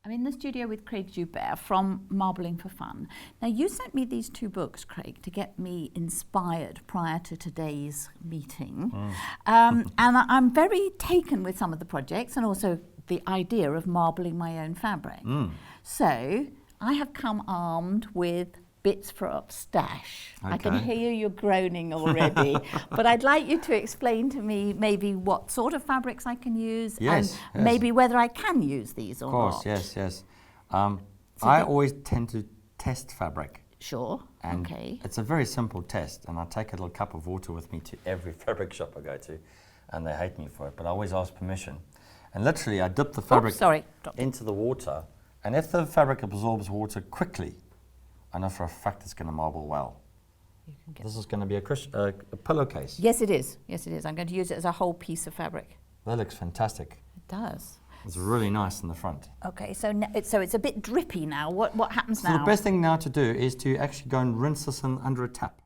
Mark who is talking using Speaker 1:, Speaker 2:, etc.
Speaker 1: I'm in the studio with Craig Joubert from Marbling for Fun. Now, you sent me these 2 books, Craig, to get me inspired prior to today's meeting. And I'm very taken with some of the projects and also the idea of marbling my own fabric. So I have come armed with bits for a stash.
Speaker 2: Okay.
Speaker 1: I can hear you groaning already, but I'd like you to explain to me maybe what sort of fabrics I can use and maybe whether I can use these or not.
Speaker 2: Of course, yes. I always tend to test fabric.
Speaker 1: Sure,
Speaker 2: and
Speaker 1: okay.
Speaker 2: It's a very simple test, and I take a little cup of water with me to every fabric shop I go to, and they hate me for it, but I always ask permission. And literally, I dip the fabric into the water, and if the fabric absorbs water quickly, I know for a fact it's going to marble well. This is going to be a pillowcase.
Speaker 1: Yes, it is. Yes, it is. I'm going to use it as a whole piece of fabric.
Speaker 2: That looks fantastic.
Speaker 1: It does.
Speaker 2: It's really nice in the front.
Speaker 1: Okay, so it's a bit drippy now. What happens now?
Speaker 2: So the best thing now to do is to actually go and rinse this under a tap.